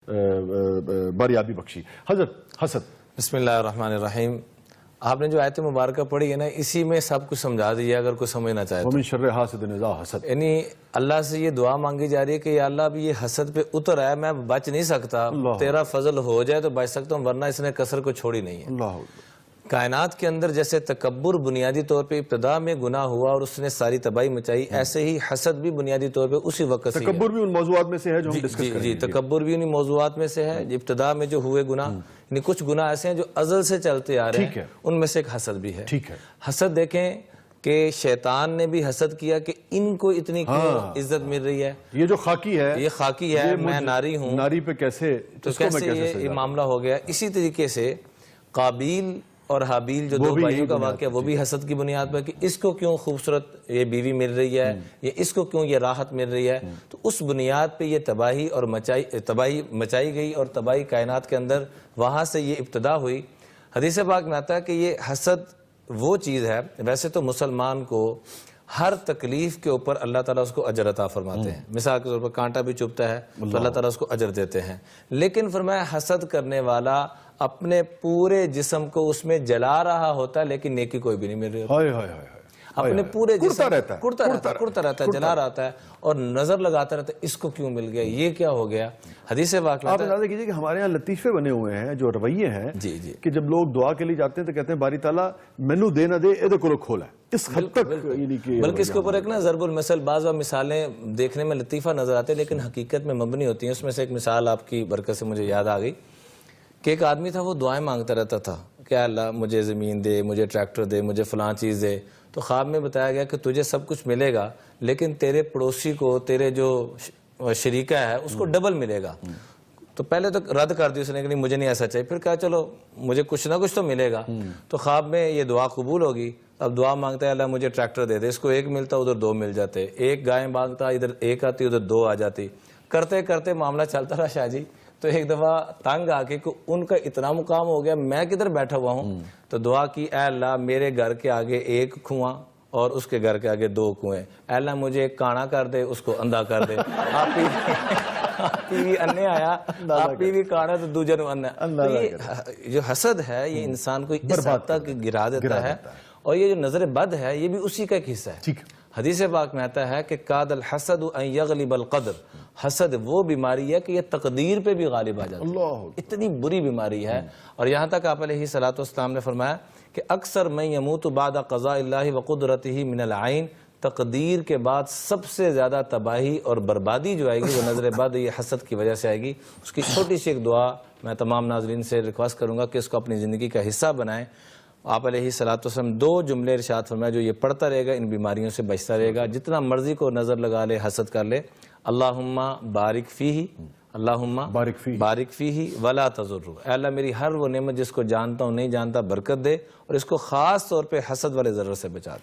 باریابی بخشی۔ حضرت حسد، بسم اللہ الرحمن الرحیم۔ آپ نے جو آیت مبارکہ پڑھی ہے نا، اسی میں سب کچھ سمجھا دیا اگر کوئی سمجھنا چاہے تو۔ وَمِن شَرِّ حَاسِدٍ إِذَا حَسَدَ، یعنی اللہ سے یہ دعا مانگی جا رہی ہے کہ یا اللہ اب یہ حسد پہ اتر ہے، میں بچ نہیں سکتا، تیرا فضل ہو جائے تو بچ سکتا ہوں، ورنہ اس نے کسر کو چھوڑی نہیں ہے۔ اللہ کائنات کے اندر جیسے تکبر بنیادی طور پہ ابتدا میں گناہ ہوا اور اس نے ساری تباہی مچائی، ایسے ہی حسد بھی بنیادی طور پہ اسی وقت سے تکبر بھی ان موضوعات میں سے ہے جو ہم ڈسکس کریں گے۔ جی تکبر بھی انہی موضوعات میں سے ہے، ابتدا میں جو ہوئے گناہ، یعنی کچھ گناہ ایسے ہیں جو ازل سے چلتے آ رہے ہیں، ان میں سے ایک حسد بھی ہے۔ ٹھیک ہے، حسد دیکھیں کہ شیطان نے بھی حسد کیا کہ ان کو اتنی کیوں عزت مل رہی ہے، یہ جو خاکی ہے، یہ خاکی ہے، میں ناری ہوں، ناری پہ کیسے، تو کیسے یہ معاملہ ہو گیا۔ اسی طریقے سے قابیل اور حابیل جو دو بھائیوں کا واقعہ، وہ بھی حسد کی بنیاد پر کہ اس کو کیوں خوبصورت یہ بیوی مل رہی ہے، یا اس کو کیوں یہ راحت مل رہی ہے، تو اس بنیاد پہ یہ تباہی مچائی گئی اور تباہی کائنات کے اندر وہاں سے یہ ابتدا ہوئی۔ حدیث پاک میں آتا ہے کہ یہ حسد وہ چیز ہے، ویسے تو مسلمان کو ہر تکلیف کے اوپر اللہ تعالیٰ اس کو اجر عطا فرماتے ہیں، مثال کے طور پر کانٹا بھی چبھتا ہے تو اللہ تعالیٰ اس کو اجر دیتے ہیں، لیکن فرمایا حسد کرنے والا اپنے پورے جسم کو اس میں جلا رہا ہوتا ہے لیکن نیکی کوئی بھی نہیں مل رہی ہوتی، اپنے پورے جسم کرتا رہتا ہے، جلا رہتا ہے اور نظر لگاتا رہتا ہے اس کو کیوں مل گیا، یہ کیا ہو گیا۔ حدیث واقعہ آپ اندازہ کیجئے کہ ہمارے ہاں لطیفے بنے ہوئے ہیں، جو رویے ہیں کہ جب لوگ دعا کے لیے جاتے ہیں تو کہتے ہیں باری تعالیٰ مینو دے نہ دے ادھر کو کھولا ہے، اس حد تک، بلکہ اس کے اوپر ایک نا ضرب المثل، بعض مثالیں دیکھنے میں لطیفہ نظر آتے ہیں لیکن حقیقت میں مبنی ہوتی ہیں۔ اس میں سے ایک مثال آپ کی برکت سے مجھے یاد آ گئی کہ ایک آدمی تھا، وہ دعائیں مانگتا رہتا تھا کہ اللہ مجھے زمین دے، مجھے ٹریکٹر دے، مجھے فلاں چیز دے، تو خواب میں بتایا گیا کہ تجھے سب کچھ ملے گا لیکن تیرے پڑوسی کو، تیرے جو شریکہ ہے اس کو ڈبل ملے گا۔ تو پہلے تو رد کر دی اس نے کہ نہیں مجھے نہیں ایسا چاہیے، پھر کہا چلو مجھے کچھ نہ کچھ تو ملے گا، تو خواب میں یہ دعا قبول ہوگی۔ اب دعا مانگتا ہے اللہ مجھے ٹریکٹر دے دے، اس کو ایک ملتا ادھر دو مل جاتے، ایک گائے مانگتا ادھر ایک آتی ادھر دو آ جاتی، کرتے کرتے معاملہ چلتا رہا شاہ جی۔ تو ایک دفعہ تنگ آ کے کہ ان کا اتنا مقام ہو گیا، میں کدھر بیٹھا ہوا ہوں، تو دعا کی اے اللہ میرے گھر کے آگے ایک کنواں اور اس کے گھر کے آگے دو کنویں، اے اللہ مجھے ایک کانا کر دے اس کو اندھا کر دے، آپ بھی انے آیا، آپ بھی کانا تو دوجہ نو اندھا۔ یہ جو حسد ہے یہ انسان کو اس حد تک گرا دیتا ہے، اور یہ جو نظر بد ہے یہ بھی اسی کا ایک حصہ ہے۔ حدیث پاک میں آتا ہے کہ قاد الحسد ان یغلب القدر، حسد وہ بیماری ہے کہ یہ تقدیر پہ بھی غالب آ جاتی ہے، اتنی بری بیماری ہے۔ اور یہاں تک آپ علیہ الصلوۃ والسلام نے فرمایا کہ اکثر من یموت بعد قضاء اللہ وقدرتہ من العین، تقدیر کے بعد سب سے زیادہ تباہی اور بربادی جو آئے گی وہ نظر بد یہ حسد کی وجہ سے آئے گی۔ اس کی چھوٹی سی ایک دعا میں تمام ناظرین سے ریکویسٹ کروں گا کہ اس کو اپنی زندگی کا حصہ بنائیں۔ آپ علیہ الصلوۃ والسلام دو جملے ارشاد فرمایا جو یہ پڑھتا رہے گا ان بیماریوں سے بچتا رہے گا، جتنا مرضی کو نظر لگا لے، حسد کر لے، اللہم بارک فیہ، اللہم بارک فیہ ولا تضر، اے اللہ میری ہر وہ نعمت جس کو جانتا ہوں نہیں جانتا برکت دے، اور اس کو خاص طور پہ حسد والے ضرر سے بچا دے۔